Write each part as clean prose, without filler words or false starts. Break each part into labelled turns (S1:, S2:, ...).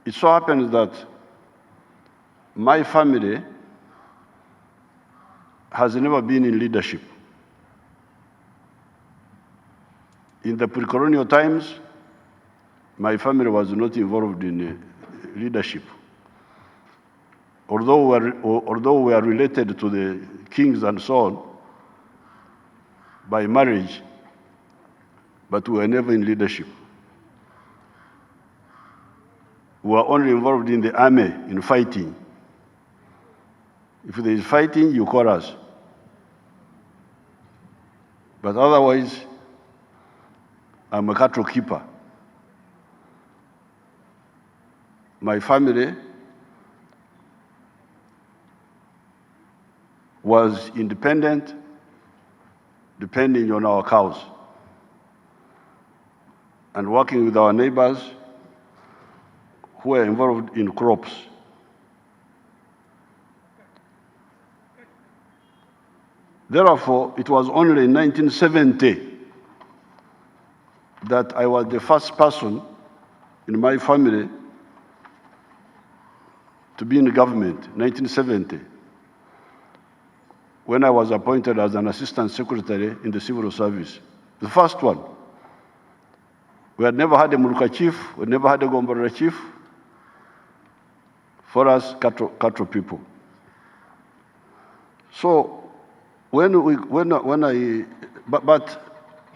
S1: It so happens that my family has never been in leadership. In the pre-colonial times, my family was not involved in leadership. Although we are related to the kings and so on by marriage, but we were never in leadership. We were only involved in the army, in fighting. If there is fighting, you call us. But otherwise, I'm a cattle keeper. My family was independent, depending on our cows, and working with our neighbors who were involved in crops. Therefore, it was only in 1970 that I was the first person in my family to be in government, 1970, when I was appointed as an assistant secretary in the civil service. The first one. We had never had a Muluka chief, we never had a Gombora chief. For us, cattle people. So but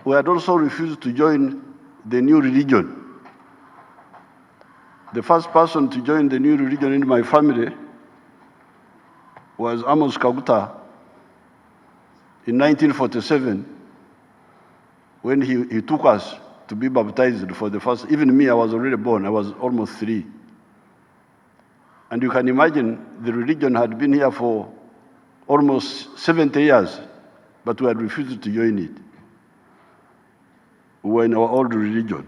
S1: we had also refused to join the new religion. The first person to join the new religion in my family was Amos Kaguta in 1947, when he took us to be baptized for the first. Even me, I was already born, I was almost 3. And you can imagine the religion had been here for almost 70 years, but we had refused to join it. We were in our old religion.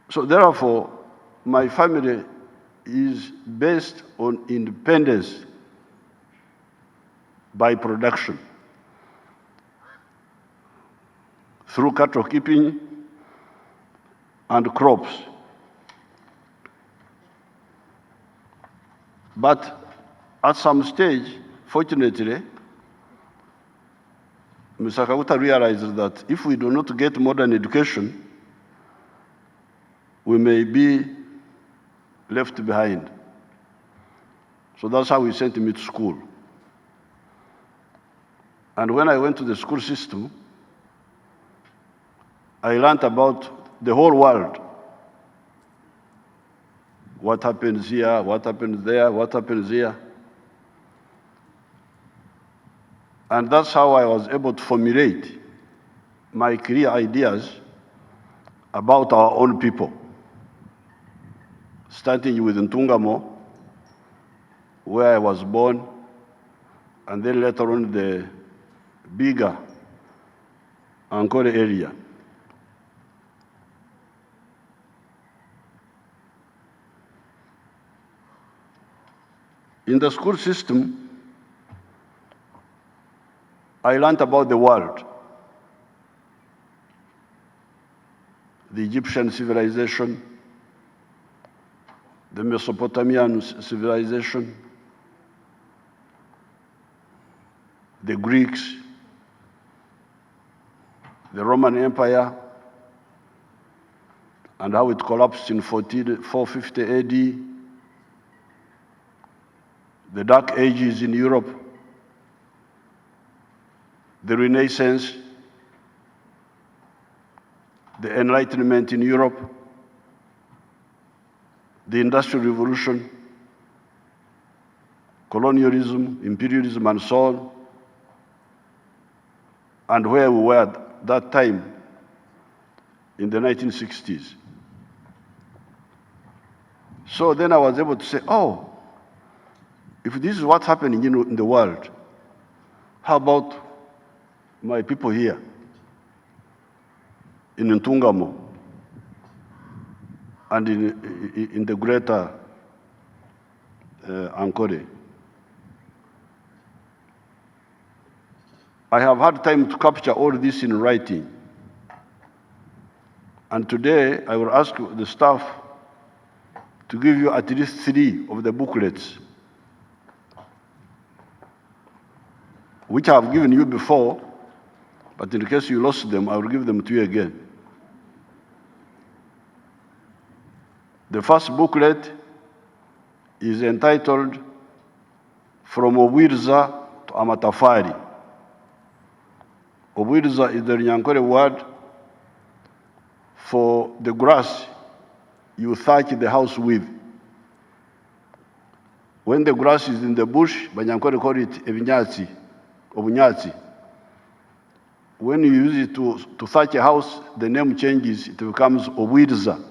S1: So therefore, my family is based on independence by production, through cattle keeping and crops. But at some stage, fortunately, Mr. Kaguta realizes that if we do not get modern education, we may be left behind. So that's how he sent me to school. And when I went to the school system, I learned about the whole world. What happens here, what happens there, what happens here. And that's how I was able to formulate my career ideas about our own people. Starting with Ntungamo, where I was born, and then later on the bigger Ankole area. In the school system, I learned about the world, the Egyptian civilization, the Mesopotamian civilization, the Greeks, the Roman Empire, and how it collapsed in 450 AD, the Dark Ages in Europe, the Renaissance, the Enlightenment in Europe, the Industrial Revolution, colonialism, imperialism, and so on, and where we were at that time in the 1960s. So then I was able to say, oh, if this is what's happening in the world, how about my people here in Ntungamo and in the greater Ankole? I have had time to capture all this in writing. And today, I will ask the staff to give you at least 3 of the booklets, which I have given you before, but in case you lost them, I will give them to you again. The first booklet is entitled From Obwiriza to Amatafari. Obwiriza is the Nyankore word for the grass you thatch the house with. When the grass is in the bush, Banyankore call it ebinyatsi, obunyatsi. When you use it to thatch a house, the name changes, it becomes Obwiriza.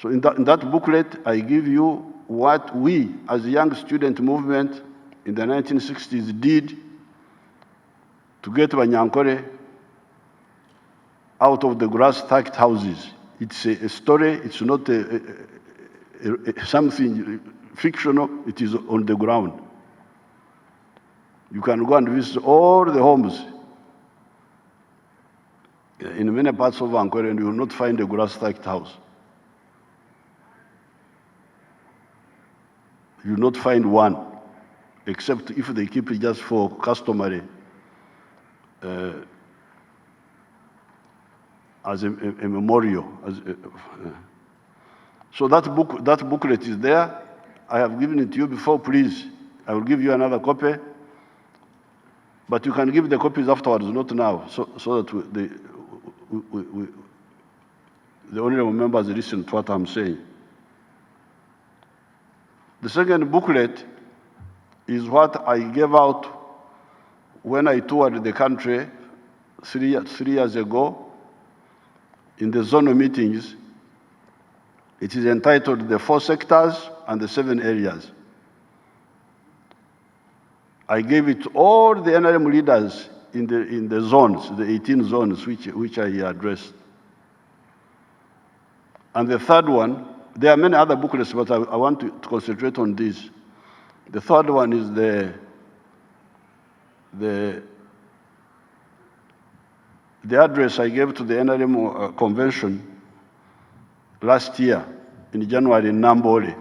S1: So in that booklet, I give you what we, as a young student movement in the 1960s, did to get Banyankore out of the grass-thatched houses. It's a story, it's not something fictional, it is on the ground. You can go and visit all the homes in many parts of Ankole and you will not find a grass-thatched house. You will not find one, except if they keep it just for customary, as a memorial. So that booklet is there. I have given it to you before, please. I will give you another copy. But you can give the copies afterwards, not now, so that the honorable members listen to what I'm saying. The second booklet is what I gave out when I toured the country 3 years ago in the zonal meetings. It is entitled The 4 Sectors and the 7 Areas. I gave it to all the NRM leaders in the zones, the 18 zones which I addressed. And the third one, there are many other booklets, but I want to concentrate on this. The third one is the address I gave to the NRM convention last year in January in Nambole.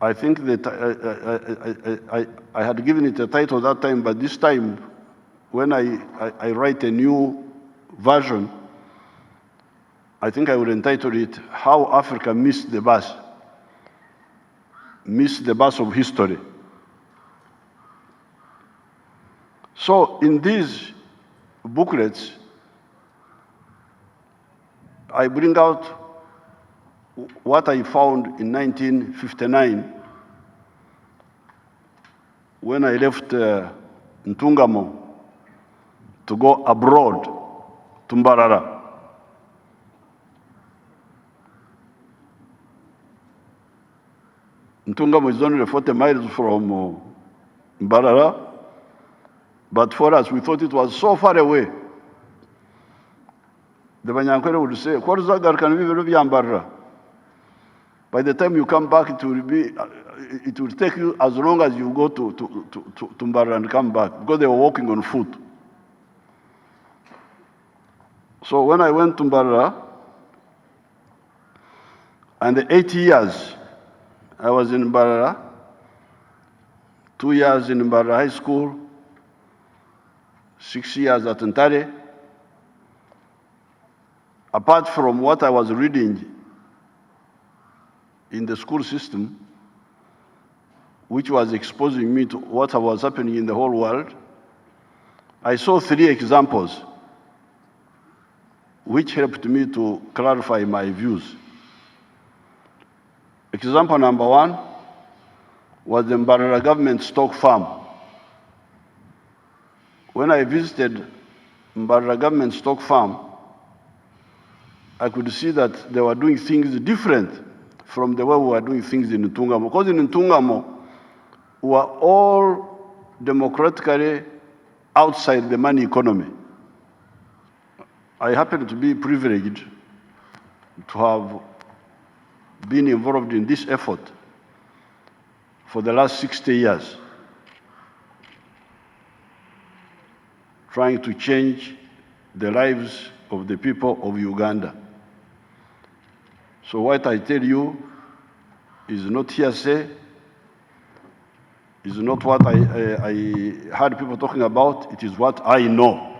S1: I think that I had given it a title that time, but this time, when I write a new version, I think I will entitle it, How Africa Missed the Bus of History. So in these booklets, I bring out what I found in 1959 when I left Ntungamo to go abroad to Mbarara. Ntungamo is only 40 miles from Mbarara, but for us, we thought it was so far away. The Banyankore would say, Mbarara. By the time you come back, it will take you as long as you go to Mbarara and come back, because they were walking on foot. So when I went to Mbarara, and the 8 years I was in Mbarara, 2 years in Mbarara High School, 6 years at Ntare, apart from what I was reading in the school system, which was exposing me to what was happening in the whole world, I saw 3 examples which helped me to clarify my views. Example number 1 was the Mbarara government stock farm. When I visited Mbarara government stock farm, I could see that they were doing things different from the way we were doing things in Ntungamo. Because in Ntungamo, we were all democratically outside the money economy. I happen to be privileged to have been involved in this effort for the last 60 years. trying to change the lives of the people of Uganda. So what I tell you is not hearsay, is not what I heard people talking about, it is what I know.